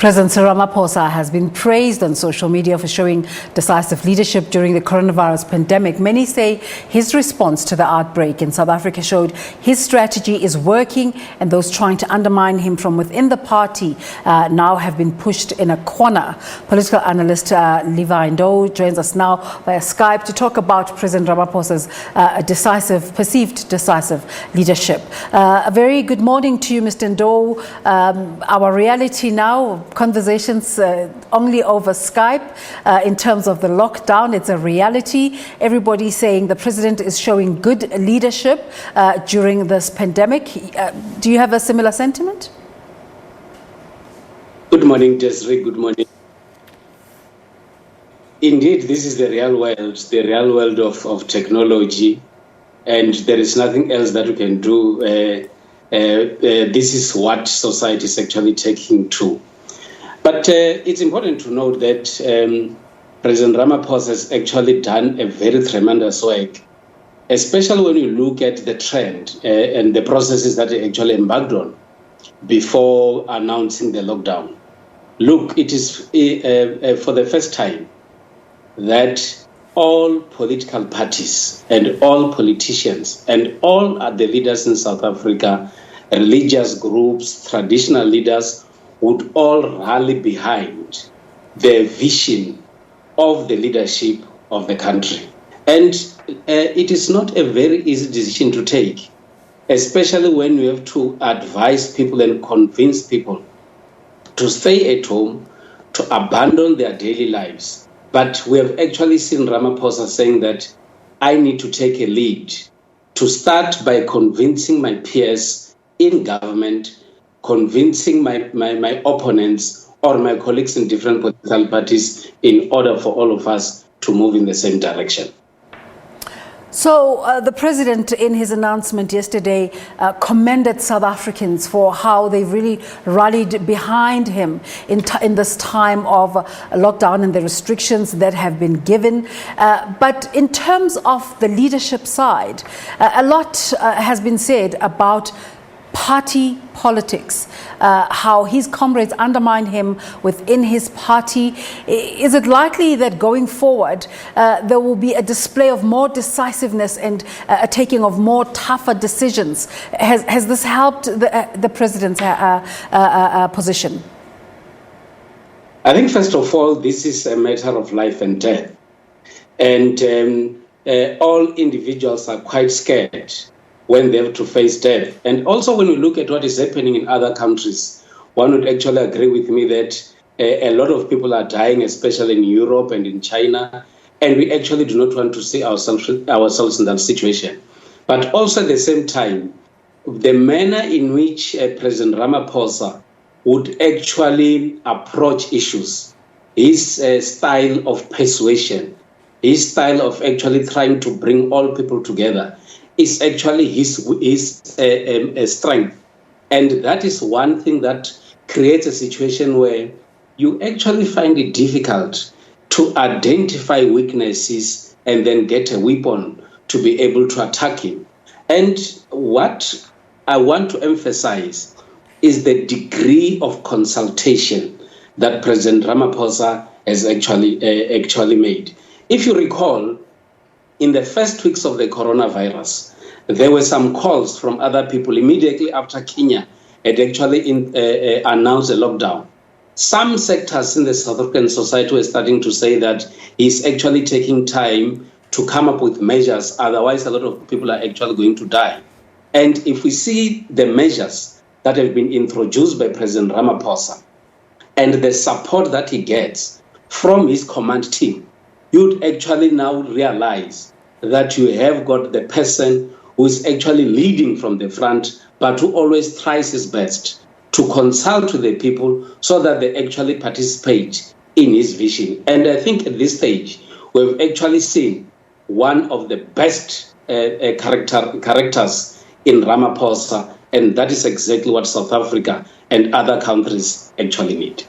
President Ramaphosa has been praised on social media for showing decisive leadership during the coronavirus pandemic. Many say his response to the outbreak in South Africa showed his strategy is working, and those trying to undermine him from within the party now have been pushed in a corner. Political analyst Levy Ndou joins us now via Skype to talk about President Ramaphosa's perceived decisive leadership. A very good morning to you, Mr. Ndou. Our reality now, conversations only over Skype in terms of the lockdown. It's a reality. Everybody saying the president is showing good leadership during this pandemic. Do you have a similar sentiment? Good morning, Desiree. Good morning. Indeed, this is the real world of technology, and there is nothing else that we can do. This is what society is actually taking to. But it's important to note that President Ramaphosa has actually done a very tremendous work, especially when you look at the trend and the processes that he actually embarked on before announcing the lockdown. Look, it is for the first time that all political parties and all politicians and all the leaders in South Africa, religious groups, traditional leaders, would all rally behind the vision of the leadership of the country. And it is not a very easy decision to take, especially when you have to advise people and convince people to stay at home, to abandon their daily lives. But we have actually seen Ramaphosa saying that I need to take a lead, to start by convincing my peers in government, convincing my opponents or my colleagues in different political parties in order for all of us to move in the same direction. So the president, in his announcement yesterday, commended South Africans for how they really rallied behind him in this time of lockdown and the restrictions that have been given. But in terms of the leadership side, a lot has been said about party politics, how his comrades undermine him within his party. Is it likely that going forward there will be a display of more decisiveness and a taking of more tougher decisions? Has this helped the president's position? I think, first of all, this is a matter of life and death. And all individuals are quite scared when they have to face death. And also when we look at what is happening in other countries, one would actually agree with me that a lot of people are dying, especially in Europe and in China, and we actually do not want to see ourselves in that situation. But also at the same time, the manner in which President Ramaphosa would actually approach issues, his style of persuasion, his style of actually trying to bring all people together, is actually his strength. And that is one thing that creates a situation where you actually find it difficult to identify weaknesses and then get a weapon to be able to attack him. And what I want to emphasize is the degree of consultation that President Ramaphosa has actually made. If you recall, in the first weeks of the coronavirus, there were some calls from other people immediately after Kenya had actually announced a lockdown. Some sectors in the South African society were starting to say that he's actually taking time to come up with measures, otherwise a lot of people are actually going to die. And if we see the measures that have been introduced by President Ramaphosa and the support that he gets from his command team, you'd actually now realize that you have got the person who is actually leading from the front, but who always tries his best to consult with the people so that they actually participate in his vision. And I think at this stage, we've actually seen one of the best characters in Ramaphosa, and that is exactly what South Africa and other countries actually need.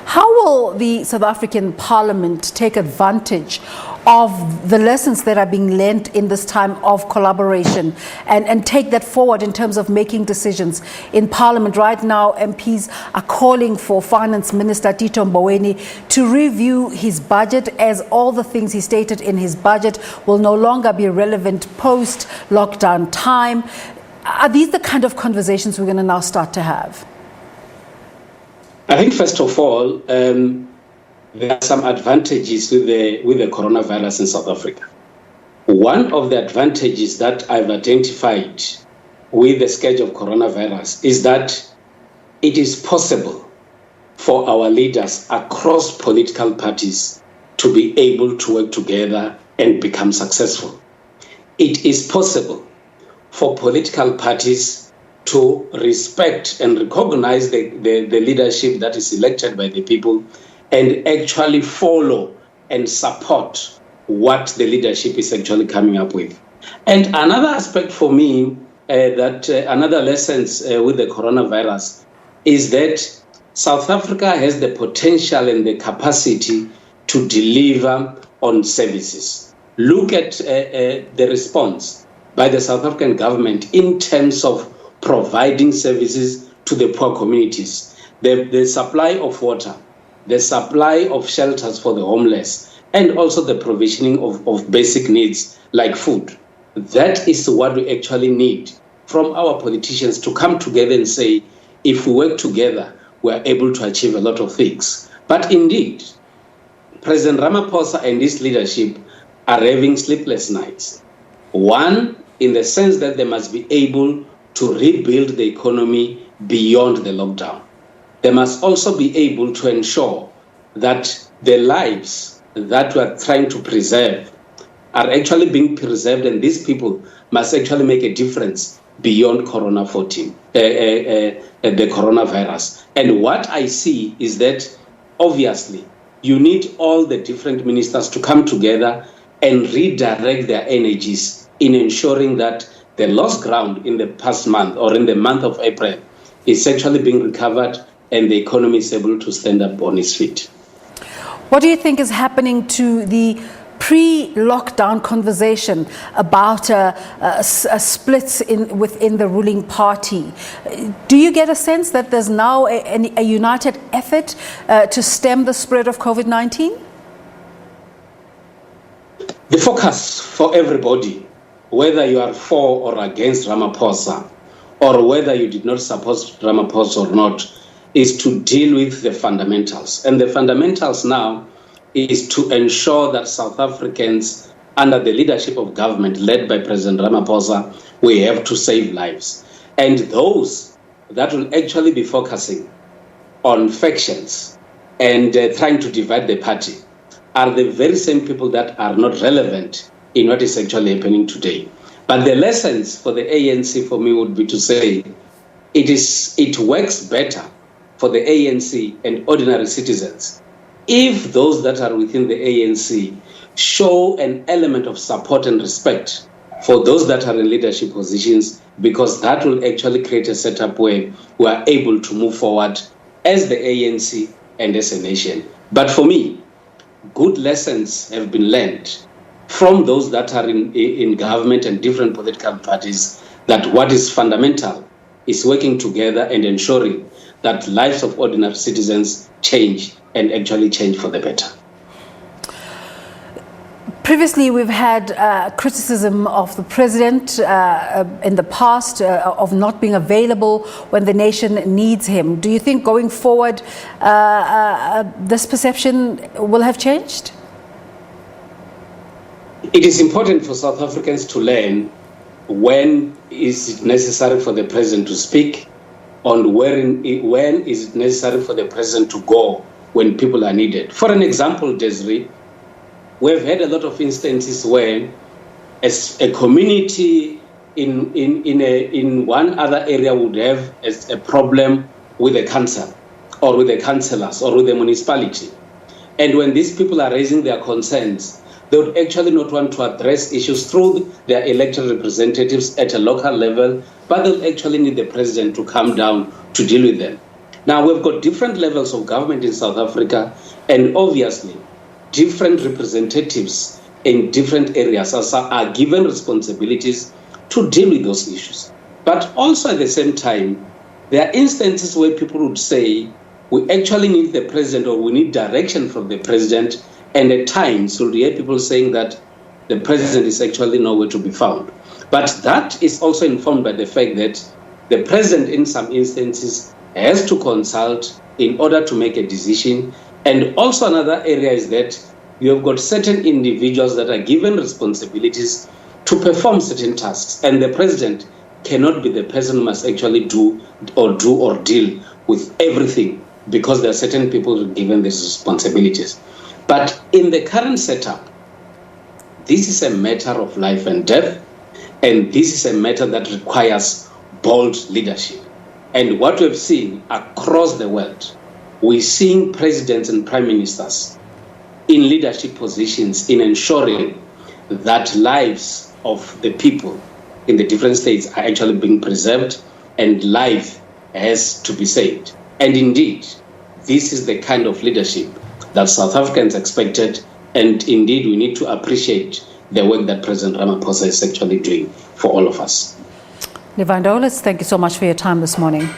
How will the South African Parliament take advantage of the lessons that are being learned in this time of collaboration and take that forward in terms of making decisions in Parliament. Right now, MPs are calling for Finance Minister Tito Mboweni to review his budget, as all the things he stated in his budget will no longer be relevant post-lockdown time. Are these the kind of conversations we're going to now start to have? I think, first of all, there are some advantages with the coronavirus in South Africa. One of the advantages that I've identified with the scourge of coronavirus is that it is possible for our leaders across political parties to be able to work together and become successful. It is possible for political parties to respect and recognize the leadership that is elected by the people and actually follow and support what the leadership is actually coming up with. And another aspect for me, another lessons with the coronavirus is that South Africa has the potential and the capacity to deliver on services. Look at the response by the South African government in terms of providing services to the poor communities, the supply of water, the supply of shelters for the homeless, and also the provisioning of basic needs like food. That is what we actually need from our politicians to come together and say, if we work together, we are able to achieve a lot of things. But indeed, President Ramaphosa and his leadership are having sleepless nights. One, in the sense that they must be able to rebuild the economy beyond the lockdown. They must also be able to ensure that the lives that we are trying to preserve are actually being preserved, and these people must actually make a difference beyond the coronavirus. And what I see is that, obviously, you need all the different ministers to come together and redirect their energies in ensuring that the lost ground in the past month or in the month of April is actually being recovered and the economy is able to stand up on its feet. What do you think is happening to the pre-lockdown conversation about splits within the ruling party? Do you get a sense that there's now a united effort to stem the spread of COVID-19? The focus for everybody, whether you are for or against Ramaphosa, or whether you did not support Ramaphosa or not, is to deal with the fundamentals. And the fundamentals now is to ensure that South Africans, under the leadership of government led by President Ramaphosa, we have to save lives. And those that will actually be focusing on factions and trying to divide the party are the very same people that are not relevant in what is actually happening today. But the lessons for the ANC for me would be to say it works better for the ANC and ordinary citizens if those that are within the ANC show an element of support and respect for those that are in leadership positions, because that will actually create a setup where we are able to move forward as the ANC and as a nation. But for me, good lessons have been learned from those that are in government and different political parties, that what is fundamental is working together and ensuring that lives of ordinary citizens change and actually change for the better. Previously, we've had criticism of the president in the past of not being available when the nation needs him. Do you think going forward this perception will have changed? It is important for South Africans to learn when is it necessary for the president to speak, and when is it necessary for the president to go when people are needed. For an example, Desiree, we've had a lot of instances where as a community in one other area would have a problem with the council or with the councillors or with the municipality. And when these people are raising their concerns, they would actually not want to address issues through their elected representatives at a local level, but they'll actually need the president to come down to deal with them. Now, we've got different levels of government in South Africa, and obviously different representatives in different areas are given responsibilities to deal with those issues. But also at the same time, there are instances where people would say, we actually need the president or we need direction from the president. And at times, you'll hear people saying that the president is actually nowhere to be found. But that is also informed by the fact that the president, in some instances, has to consult in order to make a decision. And also another area is that you have got certain individuals that are given responsibilities to perform certain tasks. And the president cannot be the person who must actually do or deal with everything, because there are certain people given these responsibilities. But in the current setup, this is a matter of life and death, and this is a matter that requires bold leadership. And what we've seen across the world, we're seeing presidents and prime ministers in leadership positions in ensuring that lives of the people in the different states are actually being preserved and life has to be saved. And indeed, this is the kind of leadership that South Africans expected, and indeed we need to appreciate the work that President Ramaphosa is actually doing for all of us. Levy Ndou, thank you so much for your time this morning.